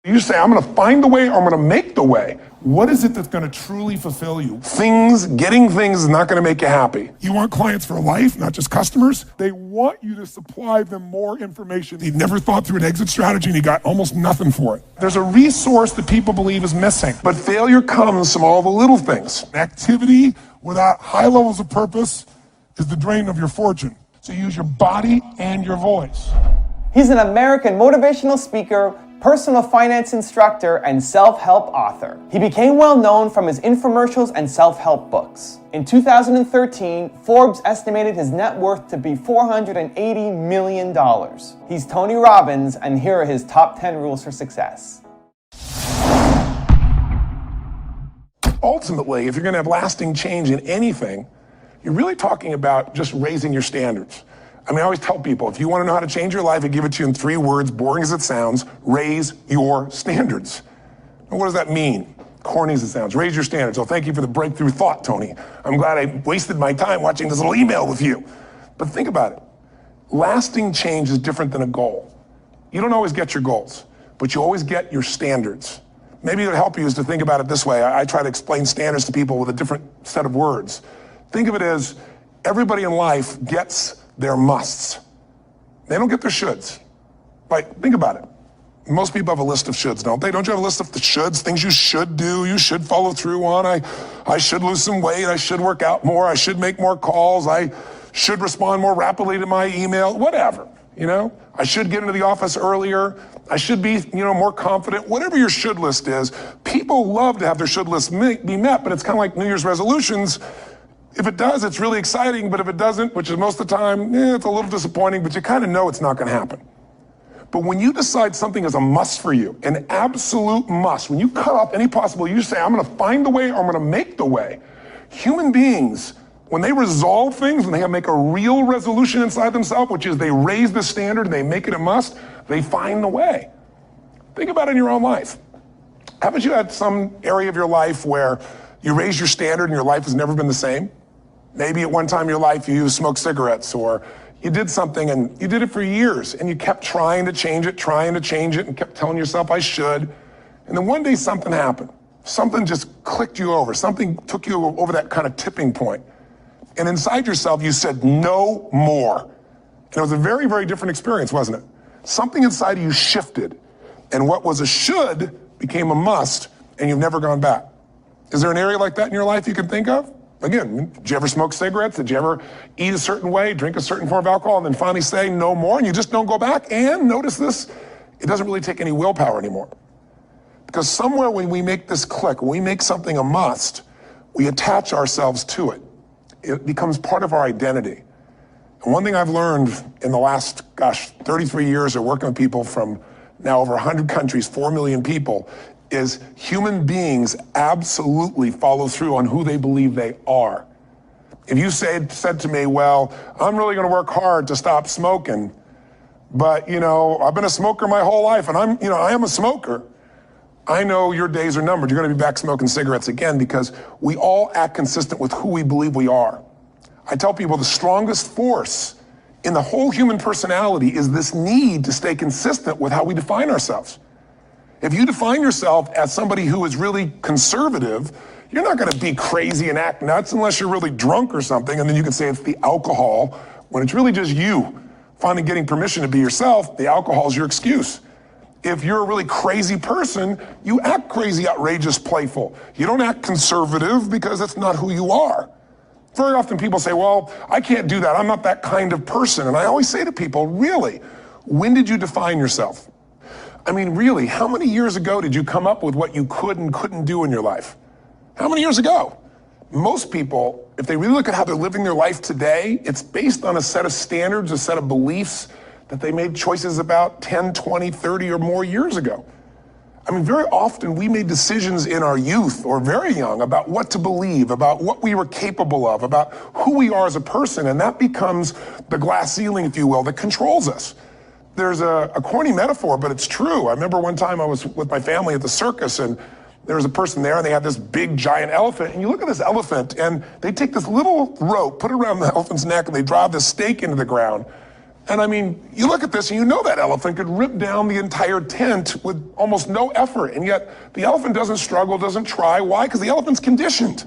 You say, I'm gonna find the way or I'm gonna make the way. What is it that's gonna truly fulfill you? Getting things is not gonna make you happy. You want clients for life, not just customers? They want you to supply them more information. You've never thought through an exit strategy and you got almost nothing for it. There's a resource that people believe is missing. But failure comes from all the little things. Activity without high levels of purpose is the drain of your fortune. So use your body and your voice. He's an American motivational speaker, personal finance instructor, and self-help author. He became well known from his infomercials and self-help books. In 2013, Forbes estimated his net worth to be $480 million. He's Tony Robbins, and here are his top 10 rules for success. Ultimately, if you're gonna have lasting change in anything, you're really talking about just raising your standards. I mean, I always tell people, if you want to know how to change your life, I give it to you in 3 words, boring as it sounds: raise your standards. And what does that mean? Corny as it sounds. Raise your standards. Oh, thank you for the breakthrough thought, Tony. I'm glad I wasted my time watching this little email with you. But think about it. Lasting change is different than a goal. You don't always get your goals, but you always get your standards. Maybe it'll help you is to think about it this way. I try to explain standards to people with a different set of words. Think of it as everybody in life gets their musts. They don't get their shoulds. Like, think about it. Most people have a list of shoulds, don't they? Don't you have a list of the shoulds, things you should do, you should follow through on? I should lose some weight, I should work out more, I should make more calls, I should respond more rapidly to my email, whatever, you know? I should get into the office earlier, I should be, more confident. Whatever your should list is, people love to have their should list be met, but it's kind of like New Year's resolutions. If it does, it's really exciting, but if it doesn't, which is most of the time, it's a little disappointing, but you kind of know it's not gonna happen. But when you decide something is a must for you, an absolute must, when you cut off any possible, you say, I'm gonna find the way or I'm gonna make the way. Human beings, when they resolve things, when they make a real resolution inside themselves, which is they raise the standard and they make it a must, they find the way. Think about it in your own life. Haven't you had some area of your life where you raise your standard and your life has never been the same? Maybe at one time in your life you smoked cigarettes, or you did something and you did it for years and you kept trying to change it and kept telling yourself I should. And then one day something happened. Something just clicked you over. Something took you over that kind of tipping point. And inside yourself you said no more. And it was a very, very different experience, wasn't it? Something inside of you shifted and what was a should became a must, and you've never gone back. Is there an area like that in your life you can think of? Again, did you ever smoke cigarettes? Did you ever eat a certain way, drink a certain form of alcohol, and then finally say no more, and you just don't go back? And notice this, it doesn't really take any willpower anymore. Because somewhere when we make this click, when we make something a must, we attach ourselves to it. It becomes part of our identity. And one thing I've learned in the last, 33 years of working with people from now over 100 countries, 4 million people, is human beings absolutely follow through on who they believe they are. If you said to me, well, I'm really gonna work hard to stop smoking, but I've been a smoker my whole life and I am a smoker. I know your days are numbered. You're gonna be back smoking cigarettes again, because we all act consistent with who we believe we are. I tell people the strongest force in the whole human personality is this need to stay consistent with how we define ourselves. If you define yourself as somebody who is really conservative, you're not gonna be crazy and act nuts unless you're really drunk or something, and then you can say it's the alcohol, when it's really just you finally getting permission to be yourself. The alcohol is your excuse. If you're a really crazy person, you act crazy, outrageous, playful. You don't act conservative because that's not who you are. Very often people say, well, I can't do that, I'm not that kind of person. And I always say to people, really, when did you define yourself? I mean, really, how many years ago did you come up with what you could and couldn't do in your life? How many years ago? Most people, if they really look at how they're living their life today, it's based on a set of standards, a set of beliefs that they made choices about 10, 20, 30 or more years ago. I mean, very often we made decisions in our youth or very young about what to believe, about what we were capable of, about who we are as a person, and that becomes the glass ceiling, if you will, that controls us. There's a corny metaphor, but it's true. I remember one time I was with my family at the circus, and there was a person there, and they had this big giant elephant, and you look at this elephant, and they take this little rope, put it around the elephant's neck, and they drive this stake into the ground. And I mean, you look at this and you know that elephant could rip down the entire tent with almost no effort. And yet the elephant doesn't struggle, doesn't try. Why? Because the elephant's conditioned.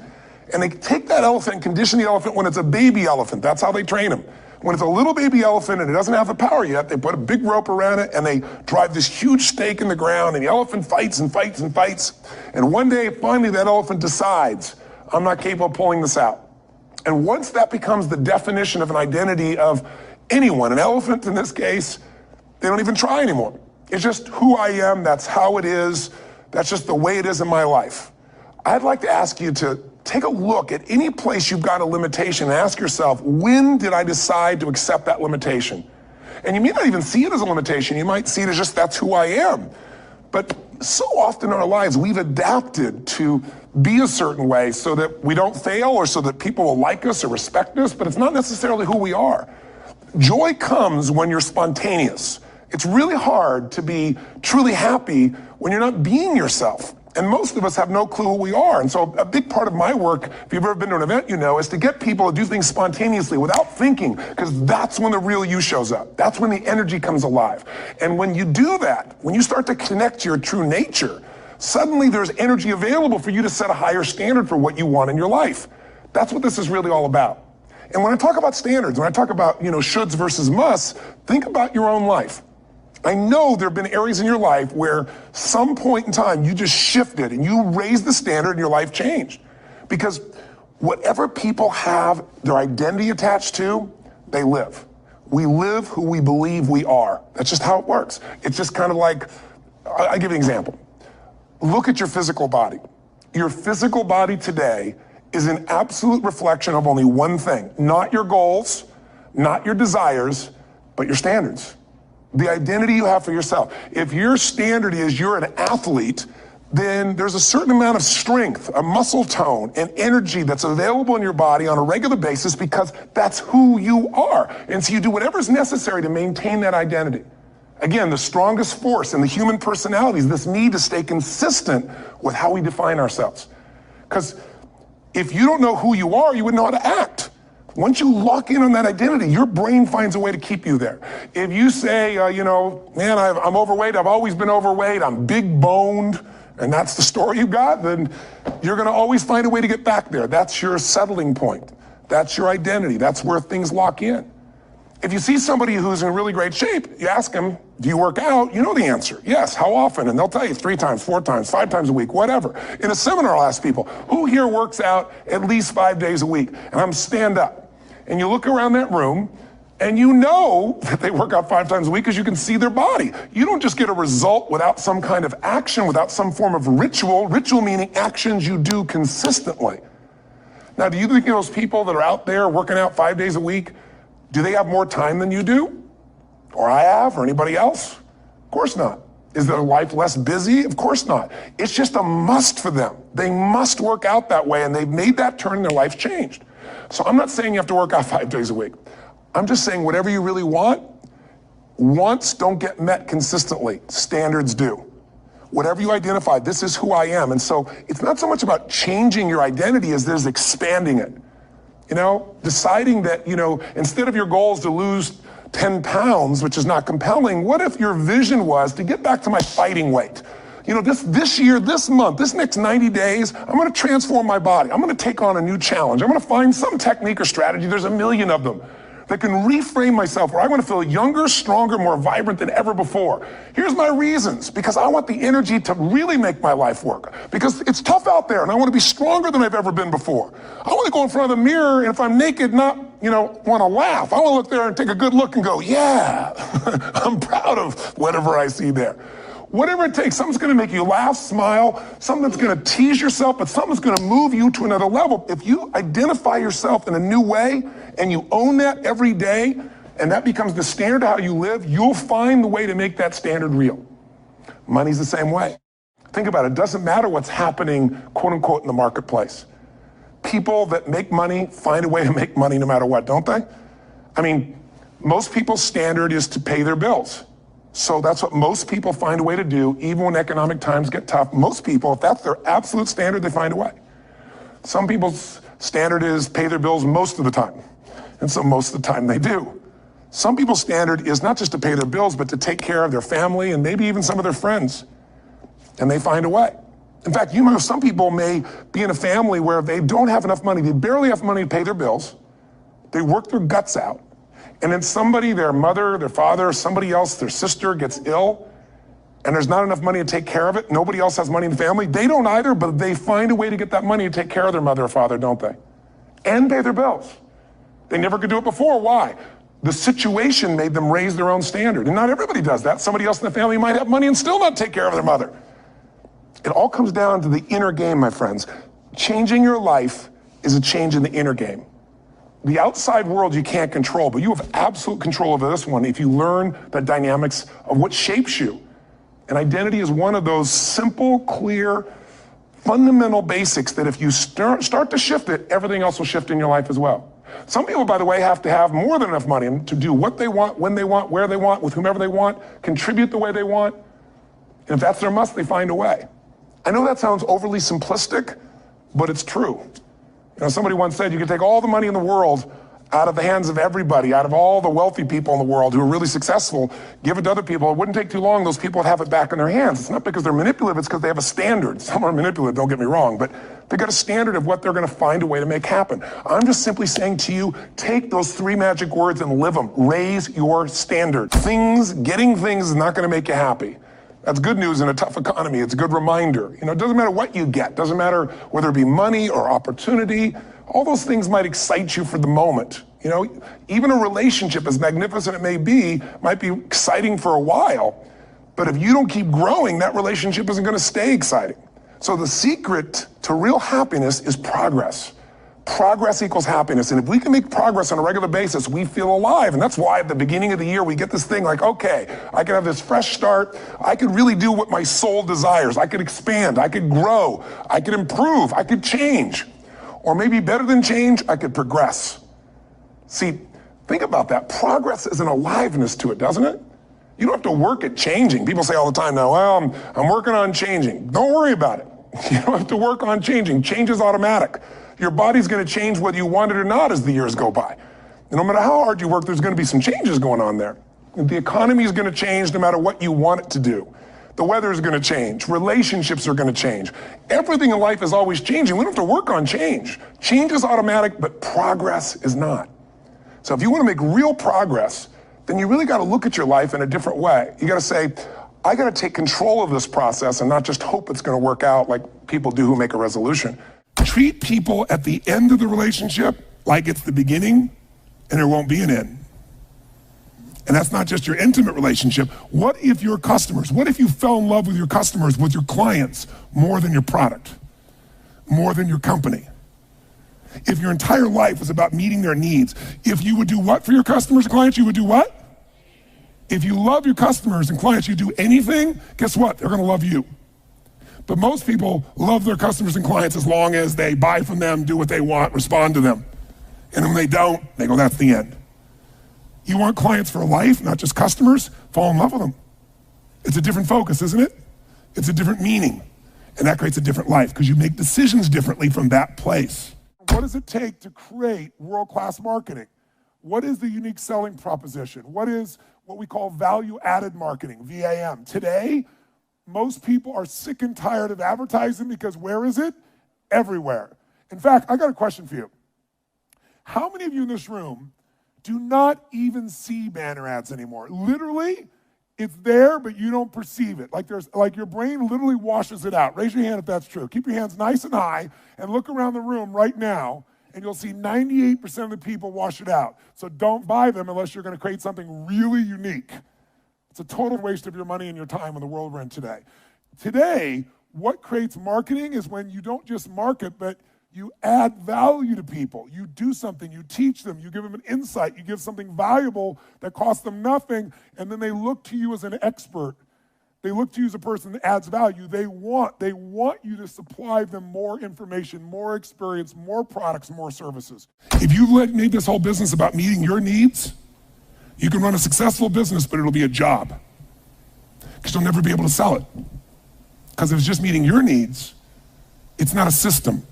And they take that elephant and condition the elephant when it's a baby elephant. That's how they train them. When it's a little baby elephant and it doesn't have the power yet, they put a big rope around it and they drive this huge stake in the ground, and the elephant fights and fights and fights. And one day, finally, that elephant decides, I'm not capable of pulling this out. And once that becomes the definition of an identity of anyone, an elephant in this case, they don't even try anymore. It's just who I am, that's how it is, that's just the way it is in my life. I'd like to ask you to take a look at any place you've got a limitation and ask yourself, when did I decide to accept that limitation? And you may not even see it as a limitation. You might see it as just, that's who I am. But so often in our lives, we've adapted to be a certain way so that we don't fail or so that people will like us or respect us, but it's not necessarily who we are. Joy comes when you're spontaneous. It's really hard to be truly happy when you're not being yourself. And most of us have no clue who we are. And so a big part of my work, if you've ever been to an event, you know, is to get people to do things spontaneously without thinking, because that's when the real you shows up. That's when the energy comes alive. And when you do that, when you start to connect to your true nature, suddenly there's energy available for you to set a higher standard for what you want in your life. That's what this is really all about. And when I talk about standards, when I talk about, shoulds versus musts, think about your own life. I know there have been areas in your life where some point in time you just shifted and you raised the standard and your life changed. Because whatever people have their identity attached to, they live. We live who we believe we are. That's just how it works. It's just kind of like, I'll give you an example. Look at your physical body. Your physical body today is an absolute reflection of only one thing, not your goals, not your desires, but your standards. The identity you have for yourself. If your standard is you're an athlete, then there's a certain amount of strength, a muscle tone, and energy that's available in your body on a regular basis because that's who you are. And so you do whatever's necessary to maintain that identity. Again, the strongest force in the human personality is this need to stay consistent with how we define ourselves. Because if you don't know who you are, you wouldn't know how to act. Once you lock in on that identity, your brain finds a way to keep you there. If you say, man, I'm overweight, I've always been overweight, I'm big boned, and that's the story you got, then you're gonna always find a way to get back there. That's your settling point. That's your identity. That's where things lock in. If you see somebody who's in really great shape, you ask them, do you work out? You know the answer. Yes, how often? And they'll tell you 3 times, 4 times, 5 times a week, whatever. In a seminar, I'll ask people, who here works out at least 5 days a week? And I'm stand up. And you look around that room, and you know that they work out 5 times a week because you can see their body. You don't just get a result without some kind of action, without some form of ritual. Ritual meaning actions you do consistently. Now, do you think those people that are out there working out 5 days a week, do they have more time than you do? Or I have, or anybody else? Of course not. Is their life less busy? Of course not. It's just a must for them. They must work out that way, and they've made that turn and their life's changed. So I'm not saying you have to work out 5 days a week. I'm just saying whatever you really want, wants don't get met consistently. Standards do. Whatever you identify, this is who I am. And so it's not so much about changing your identity as there's expanding it. Deciding that, instead of your goal is to lose 10 pounds, which is not compelling, what if your vision was to get back to my fighting weight? This year, this month, this next 90 days, I'm gonna transform my body. I'm gonna take on a new challenge. I'm gonna find some technique or strategy, there's a million of them, that can reframe myself where I want to feel younger, stronger, more vibrant than ever before. Here's my reasons, because I want the energy to really make my life work. Because it's tough out there and I want to be stronger than I've ever been before. I want to go in front of the mirror and if I'm naked, not, want to laugh. I want to look there and take a good look and go, yeah, I'm proud of whatever I see there. Whatever it takes, something's gonna make you laugh, smile, something that's gonna tease yourself, but something's gonna move you to another level. If you identify yourself in a new way and you own that every day, and that becomes the standard of how you live, you'll find the way to make that standard real. Money's the same way. Think about it, it doesn't matter what's happening, quote unquote, in the marketplace. People that make money find a way to make money no matter what, don't they? I mean, most people's standard is to pay their bills. So that's what most people find a way to do, even when economic times get tough. Most people, if that's their absolute standard, they find a way. Some people's standard is pay their bills most of the time. And so most of the time they do. Some people's standard is not just to pay their bills, but to take care of their family and maybe even some of their friends. And they find a way. In fact, you know, some people may be in a family where they don't have enough money. They barely have money to pay their bills. They work their guts out. And then somebody, their mother, their father, somebody else, their sister gets ill, and there's not enough money to take care of it. Nobody else has money in the family. They don't either, but they find a way to get that money to take care of their mother or father, don't they? And pay their bills. They never could do it before. Why? The situation made them raise their own standard. And not everybody does that. Somebody else in the family might have money and still not take care of their mother. It all comes down to the inner game, my friends. Changing your life is a change in the inner game. The outside world you can't control, but you have absolute control over this one if you learn the dynamics of what shapes you. And identity is one of those simple, clear, fundamental basics that if you start to shift it, everything else will shift in your life as well. Some people, by the way, have to have more than enough money to do what they want, when they want, where they want, with whomever they want, contribute the way they want. And if that's their must, they find a way. I know that sounds overly simplistic, but it's true. You know, somebody once said you could take all the money in the world out of the hands of everybody, out of all the wealthy people in the world who are really successful, give it to other people. It wouldn't take too long. Those people would have it back in their hands. It's not because they're manipulative, it's because they have a standard. Some are manipulative, don't get me wrong, but they've got a standard of what they're gonna find a way to make happen. I'm just simply saying to you, take those 3 magic words and live them. Raise your standard. Getting things is not gonna make you happy. That's good news in a tough economy. It's a good reminder. You know, it doesn't matter what you get. Doesn't matter whether it be money or opportunity. All those things might excite you for the moment. You know, even a relationship, as magnificent it may be, might be exciting for a while. But if you don't keep growing, that relationship isn't gonna stay exciting. So the secret to real happiness is progress. Progress equals happiness. And if we can make progress on a regular basis, we feel alive. And that's why at the beginning of the year, we get this thing like, okay, I can have this fresh start. I could really do what my soul desires. I could expand. I could grow. I could improve. I could change. Or maybe better than change, I could progress. See, think about that. Progress is an aliveness to it, doesn't it? You don't have to work at changing. People say all the time now, well, I'm working on changing. Don't worry about it. You don't have to work on changing. Change is automatic. Your body's gonna change whether you want it or not as the years go by. And no matter how hard you work, there's gonna be some changes going on there. The economy is gonna change no matter what you want it to do. The weather is gonna change. Relationships are gonna change. Everything in life is always changing. We don't have to work on change. Change is automatic, but progress is not. So if you wanna make real progress, then you really gotta look at your life in a different way. You gotta say, I gotta take control of this process and not just hope it's gonna work out like people do who make a resolution. Treat people at the end of the relationship like it's the beginning and there won't be an end. And that's not just your intimate relationship. What if your customers, what if you fell in love with your customers, with your clients, more than your product, more than your company? If your entire life was about meeting their needs, if you would do what for your customers and clients, you would do what? If you love your customers and clients, you do anything, guess what? They're gonna love you. But most people love their customers and clients as long as they buy from them, do what they want, respond to them. And when they don't, they go, that's the end. You want clients for life, not just customers? Fall in love with them. It's a different focus, isn't it? It's a different meaning. And that creates a different life because you make decisions differently from that place. What does it take to create world-class marketing? What is the unique selling proposition? What is what we call value-added marketing, VAM? Today, most people are sick and tired of advertising because where is it? Everywhere. In fact, I got a question for you. How many of you in this room do not even see banner ads anymore? Literally, it's there, but you don't perceive it. Like your brain literally washes it out. Raise your hand if that's true. Keep your hands nice and high and look around the room right now and you'll see 98% of the people wash it out. So don't buy them unless you're gonna create something really unique. It's a total waste of your money and your time in the world we're in today. Today, what creates marketing is when you don't just market, but you add value to people. You do something, you teach them, you give them an insight, you give something valuable that costs them nothing, and then they look to you as an expert. They look to you as a person that adds value. They want you to supply them more information, more experience, more products, more services. If you made this whole business about meeting your needs, you can run a successful business, but it'll be a job because you'll never be able to sell it. Because if it's just meeting your needs, it's not a system.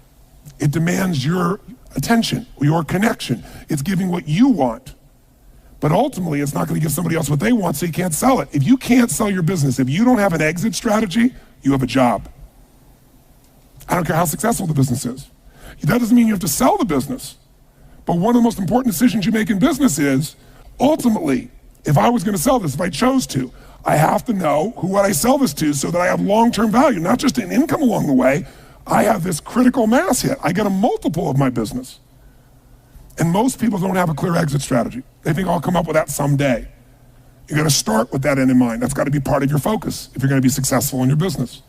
It demands your attention, your connection. It's giving what you want. But ultimately, it's not going to give somebody else what they want, so you can't sell it. If you can't sell your business, if you don't have an exit strategy, you have a job. I don't care how successful the business is. That doesn't mean you have to sell the business. But one of the most important decisions you make in business is, ultimately, if I was going to sell this, if I chose to, I have to know who would I sell this to so that I have long-term value, not just an income along the way. I have this critical mass hit. I get a multiple of my business. And most people don't have a clear exit strategy. They think I'll come up with that someday. You got to start with that end in mind. That's got to be part of your focus if you're going to be successful in your business.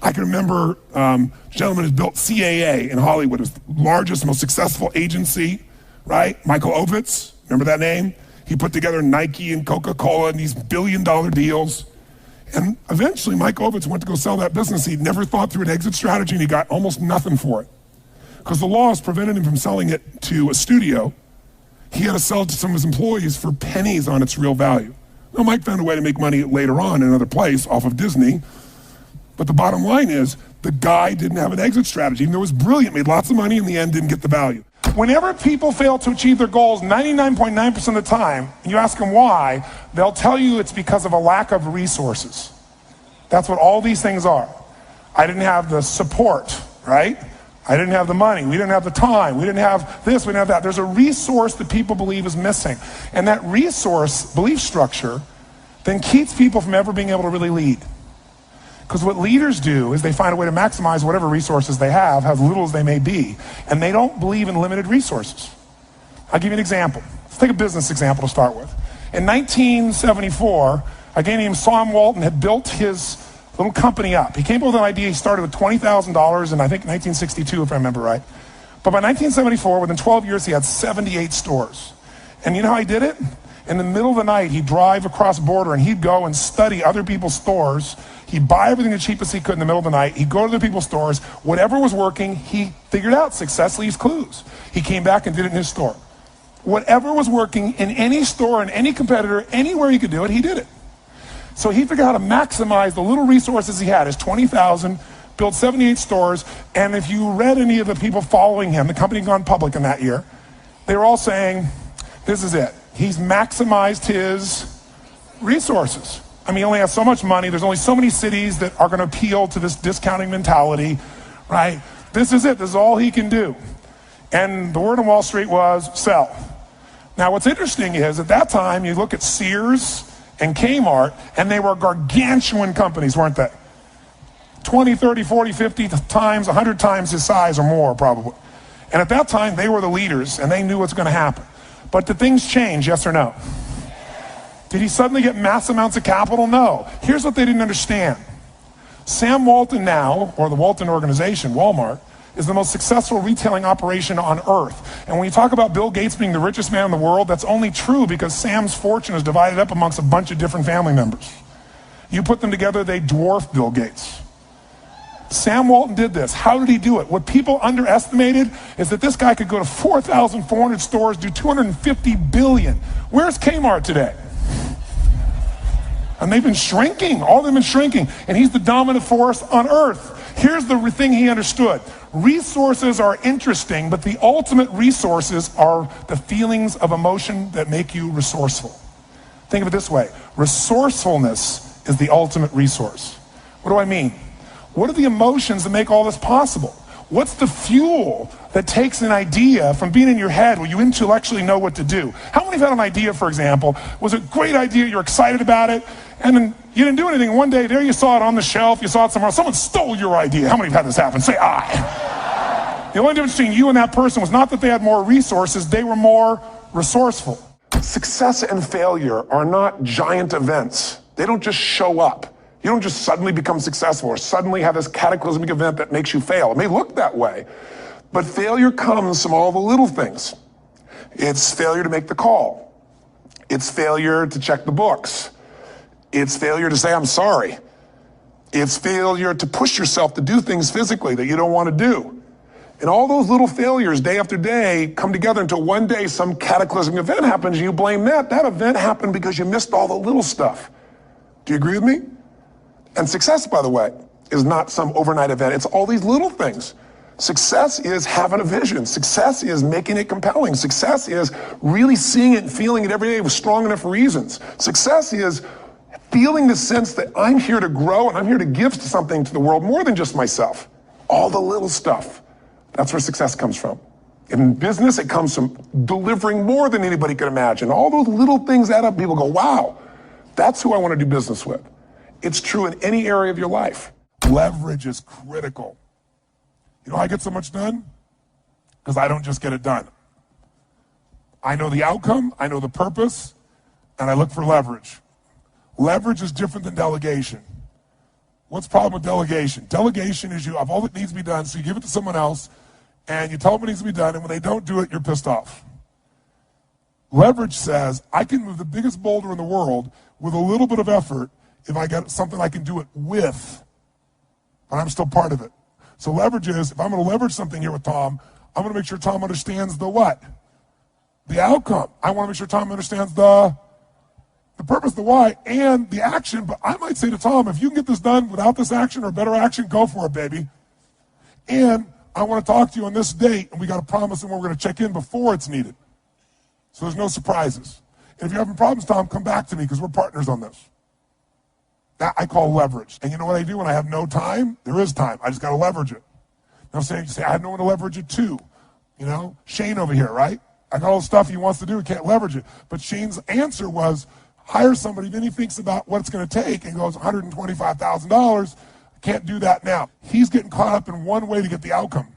I can remember a gentleman who built CAA in Hollywood. It was the largest, most successful agency, right? Michael Ovitz, remember that name? He put together Nike and Coca-Cola and these billion-dollar deals. And eventually, Mike Ovitz went to go sell that business. He'd never thought through an exit strategy, and he got almost nothing for it. Because the laws prevented him from selling it to a studio. He had to sell it to some of his employees for pennies on its real value. Now, Mike found a way to make money later on in another place off of Disney. But the bottom line is, the guy didn't have an exit strategy. Even though it was brilliant, made lots of money, in the end didn't get the value. Whenever people fail to achieve their goals, 99.9% of the time, and you ask them why, they'll tell you it's because of a lack of resources. That's what all these things are. I didn't have the support, right? I didn't have the money, we didn't have the time, we didn't have this, we didn't have that. There's a resource that people believe is missing. And that resource belief structure then keeps people from ever being able to really lead. Because what leaders do is they find a way to maximize whatever resources they have, as little as they may be, and they don't believe in limited resources. I'll give you an example. Let's take a business example to start with. In 1974, a guy named Sam Walton had built his little company up. He came up with an idea. He started with $20,000 in, I think, 1962, if I remember right. But by 1974, within 12 years, he had 78 stores. And you know how he did it? In the middle of the night, he'd drive across the border and he'd go and study other people's stores. He'd buy everything the cheapest he could in the middle of the night. He'd go to other people's stores. Whatever was working, he figured out. Success leaves clues. He came back and did it in his store. Whatever was working in any store, in any competitor, anywhere he could do it, he did it. So he figured out how to maximize the little resources he had, his 20,000, built 78 stores, and if you read any of the people following him, the company had gone public in that year, they were all saying, this is it. He's maximized his resources. I mean, he only has so much money, there's only so many cities that are gonna appeal to this discounting mentality, right? This is it, this is all he can do. And the word on Wall Street was, sell. Now what's interesting is, at that time, you look at Sears and Kmart, and they were gargantuan companies, weren't they? 20, 30, 40, 50 times, 100 times his size or more, probably. And at that time, they were the leaders, and they knew what's going to happen. But did things change, yes or no? Did he suddenly get mass amounts of capital? No. Here's what they didn't understand. Sam Walton now, or the Walton Organization, Walmart, is the most successful retailing operation on earth. And when you talk about Bill Gates being the richest man in the world, that's only true because Sam's fortune is divided up amongst a bunch of different family members. You put them together, they dwarf Bill Gates. Sam Walton did this. How did he do it? What people underestimated is that this guy could go to 4,400 stores, do 250 billion. Where's Kmart today? And they've been shrinking, all of them been shrinking, and he's the dominant force on earth. Here's the thing he understood. Resources are interesting, but the ultimate resources are the feelings of emotion that make you resourceful. Think of it this way. Resourcefulness is the ultimate resource. What do I mean? What are the emotions that make all this possible? What's the fuel that takes an idea from being in your head where you intellectually know what to do? How many have had an idea, for example, was a great idea, you're excited about it, and then you didn't do anything. One day, there you saw it on the shelf, you saw it somewhere else, someone stole your idea. How many have had this happen? Say, I. The only difference between you and that person was not that they had more resources, they were more resourceful. Success and failure are not giant events. They don't just show up. You don't just suddenly become successful or suddenly have this cataclysmic event that makes you fail. It may look that way, but failure comes from all the little things. It's failure to make the call. It's failure to check the books. It's failure to say, I'm sorry. It's failure to push yourself to do things physically that you don't want to do. And all those little failures day after day come together until one day some cataclysmic event happens and you blame that. That event happened because you missed all the little stuff. Do you agree with me? And success, by the way, is not some overnight event. It's all these little things Success is having a vision. Success is making it compelling. Success is really seeing it and feeling it every day with strong enough reasons. Success is feeling the sense that I'm here to grow and I'm here to give something to the world more than just myself. All the little stuff. That's where success comes from. In business, it comes from delivering more than anybody could imagine. All those little things add up. People go, wow, that's who I want to do business with. It's true in any area of your life. Leverage is critical. You know how I get so much done? Because I don't just get it done. I know the outcome, I know the purpose, and I look for leverage. Leverage is different than delegation. What's the problem with delegation? Delegation is you have all that needs to be done, so you give it to someone else, and you tell them what needs to be done, and when they don't do it, you're pissed off. Leverage says, I can move the biggest boulder in the world with a little bit of effort if I got something I can do it with, but I'm still part of it. So leverage is, if I'm going to leverage something here with Tom, I'm going to make sure Tom understands the what? The outcome. I want to make sure Tom understands the purpose, the why, and the action. But I might say to Tom, if you can get this done without this action or better action, go for it, baby. And I want to talk to you on this date, and we got to promise and we're going to check in before it's needed. So there's no surprises. And if you're having problems, Tom, come back to me because we're partners on this. That I call leverage. And you know what I do when I have no time? There is time. I just got to leverage it. Now you say, I have no one to leverage it to. You know, Shane over here, right? I got all the stuff he wants to do. He can't leverage it. But Shane's answer was, hire somebody. Then he thinks about what it's going to take and goes, $125,000. I can't do that now. He's getting caught up in one way to get the outcome.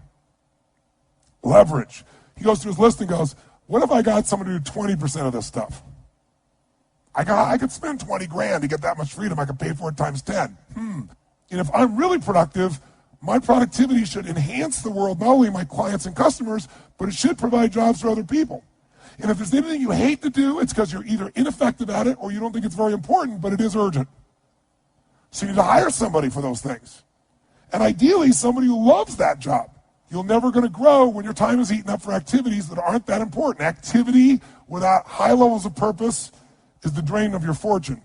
Leverage. He goes through his list and goes, what if I got someone to do 20% of this stuff? I could spend 20 grand to get that much freedom. I could pay for it times 10. And if I'm really productive, my productivity should enhance the world, not only my clients and customers, but it should provide jobs for other people. And if there's anything you hate to do, it's because you're either ineffective at it or you don't think it's very important, but it is urgent. So you need to hire somebody for those things. And ideally, somebody who loves that job. You're never going to grow when your time is eaten up for activities that aren't that important. Activity without high levels of purpose is the drain of your fortune.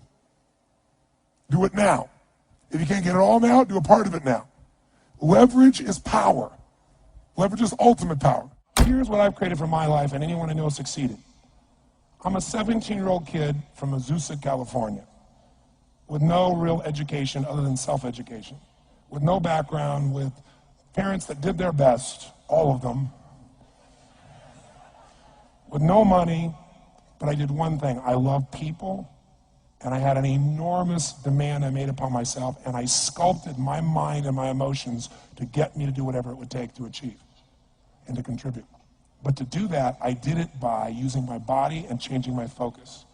Do it now. If you can't get it all now, do a part of it now. Leverage is power. Leverage is ultimate power. Here's what I've created for my life, and anyone I know has succeeded. I'm a 17-year-old kid from Azusa, California, with no real education other than self-education, with no background, with parents that did their best, all of them, with no money. But I did one thing. I love people, and I had an enormous demand I made upon myself, and I sculpted my mind and my emotions to get me to do whatever it would take to achieve and to contribute. But to do that, I did it by using my body and changing my focus.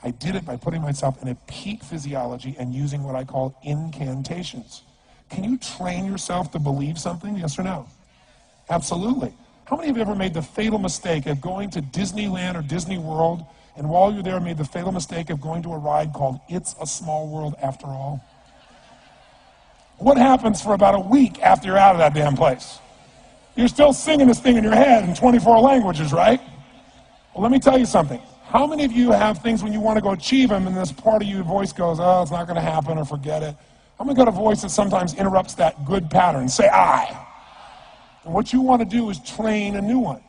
I did it by putting myself in a peak physiology and using what I call incantations. Can you train yourself to believe something, yes or no? Absolutely. How many of you ever made the fatal mistake of going to Disneyland or Disney World, and while you're there made the fatal mistake of going to a ride called It's a Small World After All? What happens for about a week after you're out of that damn place? You're still singing this thing in your head in 24 languages, right? Well, let me tell you something. How many of you have things when you want to go achieve them and this part of your voice goes, oh, it's not going to happen, or forget it? How many got a voice that sometimes interrupts that good pattern? Say I. And what you want to do is train a new one.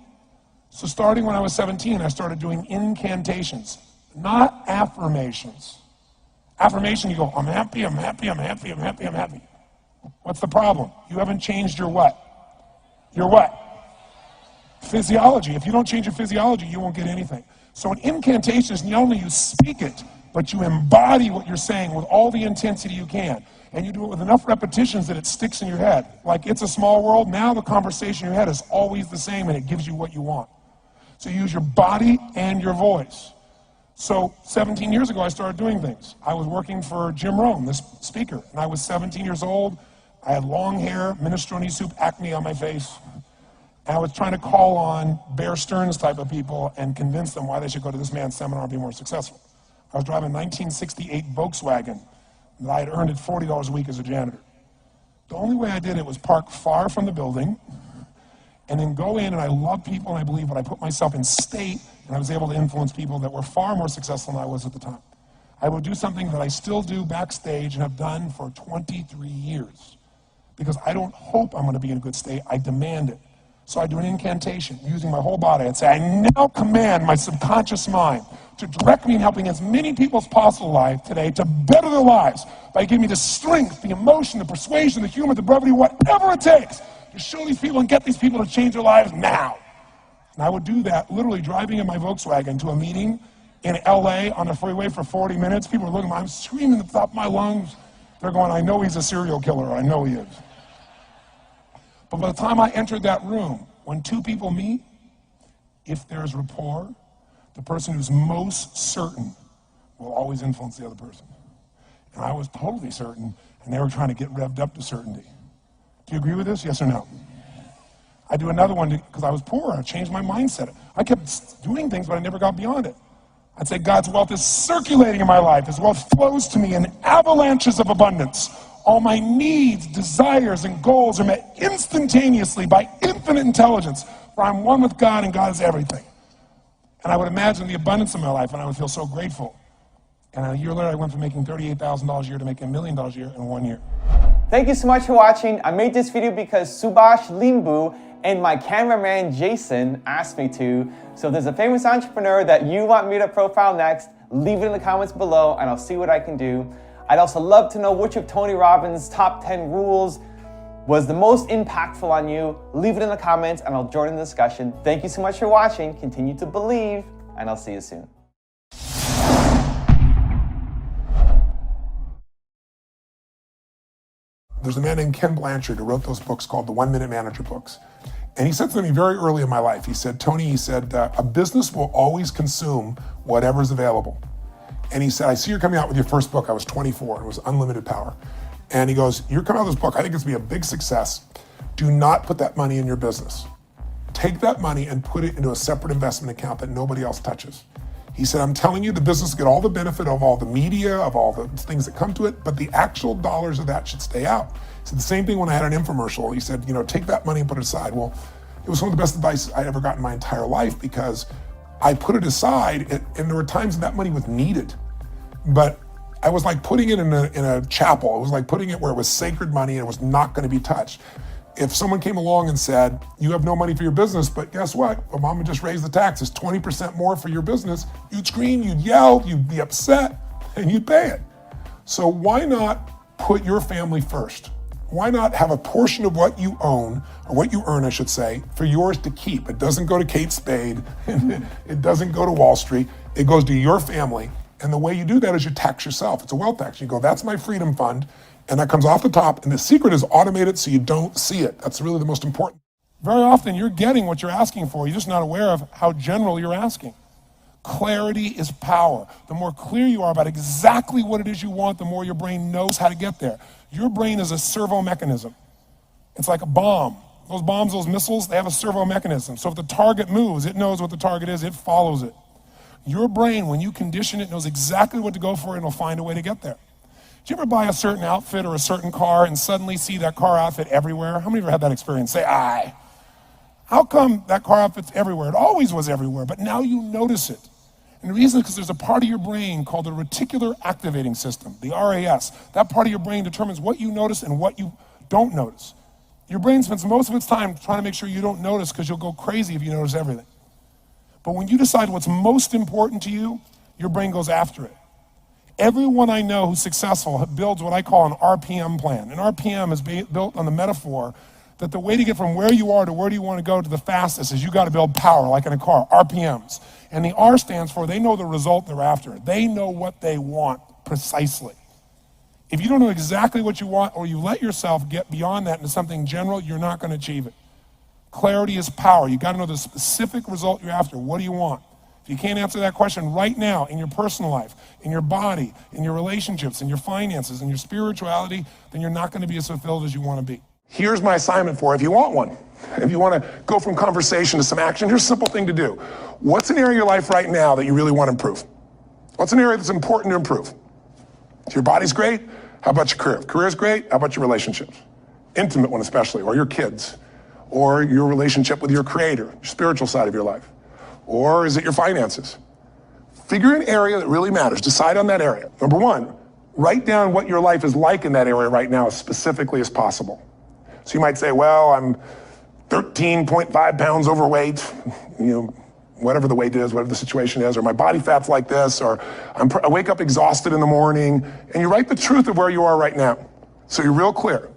So starting when I was 17, I started doing incantations, not affirmations. Affirmation, you go, I'm happy, I'm happy, I'm happy, I'm happy, I'm happy. What's the problem? You haven't changed your what? Your what? Physiology. If you don't change your physiology, you won't get anything. So an incantation is not only you speak it, but you embody what you're saying with all the intensity you can. And you do it with enough repetitions that it sticks in your head. Like It's a Small World, now the conversation in your head is always the same and it gives you what you want. So you use your body and your voice. So 17 years ago, I started doing things. I was working for Jim Rohn, this speaker, and I was 17 years old. I had long hair, minestrone soup, acne on my face. And I was trying to call on Bear Stearns type of people and convince them why they should go to this man's seminar and be more successful. I was driving a 1968 Volkswagen that I had earned at $40 a week as a janitor. The only way I did it was park far from the building and then go in, and I love people, and I believe, but I put myself in state, and I was able to influence people that were far more successful than I was at the time. I would do something that I still do backstage and have done for 23 years. because I don't hope I'm going to be in a good state. I demand it. So I do an incantation using my whole body. I'd say, I now command my subconscious mind to direct me in helping as many people as possible alive today to better their lives by giving me the strength, the emotion, the persuasion, the humor, the brevity, whatever it takes to show these people and get these people to change their lives now. And I would do that literally driving in my Volkswagen to a meeting in LA on the freeway for 40 minutes. People are looking at me, I'm screaming at the top of my lungs. They're going, I know he's a serial killer, I know he is. But by the time I entered that room, when two people meet, if there's rapport, the person who's most certain will always influence the other person. And I was totally certain, and they were trying to get revved up to certainty. Do you agree with this, yes or no? I do another one because I was poor. I changed my mindset. I kept doing things, but I never got beyond it. I'd say God's wealth is circulating in my life. His wealth flows to me in avalanches of abundance. All my needs, desires, and goals are met instantaneously by infinite intelligence, for I'm one with God and God is everything. And I would imagine the abundance of my life, and I would feel so grateful. And a year later, I went from making $38,000 a year to making $1 million a year in 1 year. Thank you so much for watching. I made this video because Subhash Limbu and my cameraman Jason asked me to. So if there's a famous entrepreneur that you want me to profile next, leave it in the comments below and I'll see what I can do. I'd also love to know which of Tony Robbins' top 10 rules was the most impactful on you. Leave it in the comments and I'll join in the discussion. Thank you so much for watching. Continue to believe, and I'll see you soon. There's a man named Ken Blanchard who wrote those books called the 1 Minute Manager books. And he said something very early in my life. He said, Tony, a business will always consume whatever's available. And he said, I see you're coming out with your first book. I was 24, it was Unlimited Power. And he goes, you're coming out with this book, I think it's gonna be a big success. Do not put that money in your business. Take that money and put it into a separate investment account that nobody else touches. He said, I'm telling you, the business will get all the benefit of all the media, of all the things that come to it, but the actual dollars of that should stay out. He said the same thing when I had an infomercial. He said, take that money and put it aside. Well, it was some of the best advice I ever got in my entire life because I put it aside and there were times that money was needed. But I was like putting it in a chapel. It was like putting it where it was sacred money and it was not going to be touched. If someone came along and said, you have no money for your business, but guess what? Obama just raised the taxes 20% more for your business. You'd scream, you'd yell, you'd be upset, and you'd pay it. So why not put your family first? Why not have a portion of what you own, or what you earn, I should say, for yours to keep? It doesn't go to Kate Spade. It doesn't go to Wall Street. It goes to your family. And the way you do that is you tax yourself. It's a wealth tax. You go, that's my freedom fund. And that comes off the top, and the secret is automated so you don't see it. That's really the most important. Very often you're getting what you're asking for, you're just not aware of how general you're asking. Clarity is power. The more clear you are about exactly what it is you want, the more your brain knows how to get there. Your brain is a servo mechanism. It's like a bomb. Those bombs, those missiles, they have a servo mechanism. So if the target moves, it knows what the target is, it follows it. Your brain, when you condition it, knows exactly what to go for and it'll find a way to get there. Did you ever buy a certain outfit or a certain car and suddenly see that car outfit everywhere? How many of you had that experience? Say, aye. How come that car outfit's everywhere? It always was everywhere, but now you notice it. And the reason is because there's a part of your brain called the reticular activating system, the RAS. That part of your brain determines what you notice and what you don't notice. Your brain spends most of its time trying to make sure you don't notice because you'll go crazy if you notice everything. But when you decide what's most important to you, your brain goes after it. Everyone I know who's successful builds what I call an RPM plan. An RPM is built on the metaphor that the way to get from where you are to where do you want to go to the fastest is you got to build power, like in a car, RPMs. And the R stands for they know the result they're after. They know what they want precisely. If you don't know exactly what you want or you let yourself get beyond that into something general, you're not going to achieve it. Clarity is power. You got to know the specific result you're after. What do you want? If you can't answer that question right now in your personal life, in your body, in your relationships, in your finances, in your spirituality, then you're not going to be as fulfilled as you want to be. Here's my assignment for if you want one. If you want to go from conversation to some action, here's a simple thing to do. What's an area of your life right now that you really want to improve? What's an area that's important to improve? If your body's great, how about your career? If career's great, how about your relationships? Intimate one especially, or your kids, or your relationship with your creator, your spiritual side of your life. Or is it your finances? Figure an area that really matters. Decide on that area. Number one, write down what your life is like in that area right now as specifically as possible. So you might say, well, I'm 13.5 pounds overweight, whatever the weight is, whatever the situation is, or my body fat's like this, or I wake up exhausted in the morning, and you write the truth of where you are right now. So you're real clear.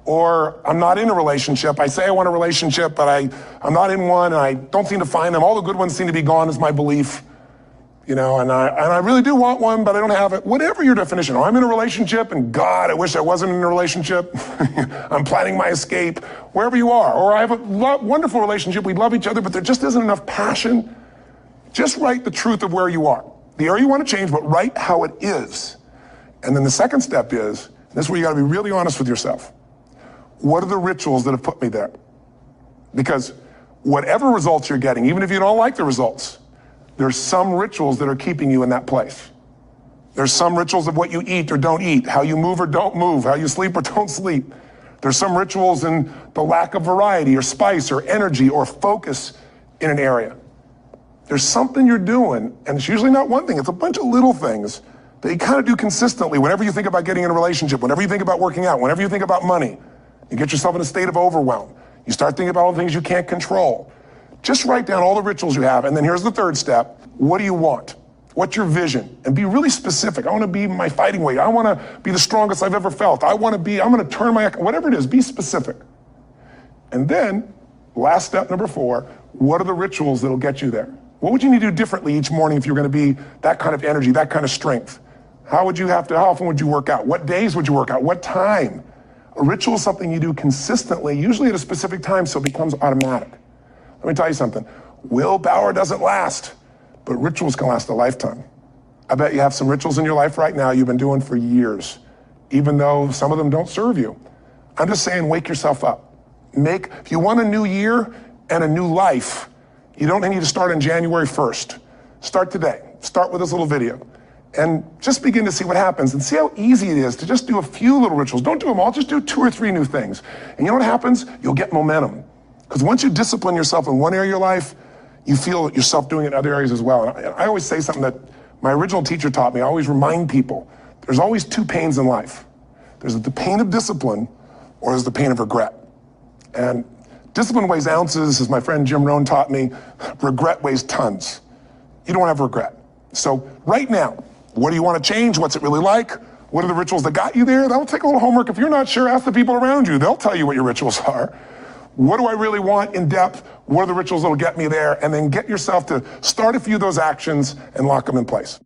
Or I'm not in a relationship. I say I want a relationship, but I'm not in one, and I don't seem to find them. All the good ones seem to be gone is my belief. And I really do want one, but I don't have it. Whatever your definition. Or I'm in a relationship, and God, I wish I wasn't in a relationship. I'm planning my escape. Wherever you are. Or I have a wonderful relationship. We love each other, but there just isn't enough passion. Just write the truth of where you are. The area you want to change, but write how it is. And then the second step is, and this is where you got to be really honest with yourself. What are the rituals that have put me there? Because whatever results you're getting, even if you don't like the results, there's some rituals that are keeping you in that place. There's some rituals of what you eat or don't eat, how you move or don't move, how you sleep or don't sleep. There's some rituals in the lack of variety or spice or energy or focus in an area. There's something you're doing, and it's usually not one thing, it's a bunch of little things that you kind of do consistently whenever you think about getting in a relationship, whenever you think about working out, whenever you think about money. You get yourself in a state of overwhelm. You start thinking about all the things you can't control. Just write down all the rituals you have, and then here's the third step. What do you want? What's your vision? And be really specific. I want to be my fighting weight. I want to be the strongest I've ever felt. I'm going to turn whatever it is, be specific. And then, last step, number 4, what are the rituals that'll get you there? What would you need to do differently each morning if you're going to be that kind of energy, that kind of strength? How often would you work out? What days would you work out? What time? A ritual is something you do consistently, usually at a specific time, so it becomes automatic. Let me tell you something. Willpower doesn't last, but rituals can last a lifetime. I bet you have some rituals in your life right now you've been doing for years, even though some of them don't serve you. I'm just saying, wake yourself up. If you want a new year and a new life, you don't need to start on January 1st. Start today. Start with this little video. And just begin to see what happens and see how easy it is to just do a few little rituals. Don't do them all, just do 2 or 3 new things. And you know what happens? You'll get momentum. Because once you discipline yourself in one area of your life, you feel yourself doing it in other areas as well. And I always say something that my original teacher taught me. I always remind people, there's always 2 pains in life. There's the pain of discipline, or there's the pain of regret. And discipline weighs ounces, as my friend Jim Rohn taught me. Regret weighs tons. You don't have regret. So right now, what do you want to change? What's it really like? What are the rituals that got you there? That'll take a little homework. If you're not sure, ask the people around you. They'll tell you what your rituals are. What do I really want in depth? What are the rituals that'll get me there? And then get yourself to start a few of those actions and lock them in place.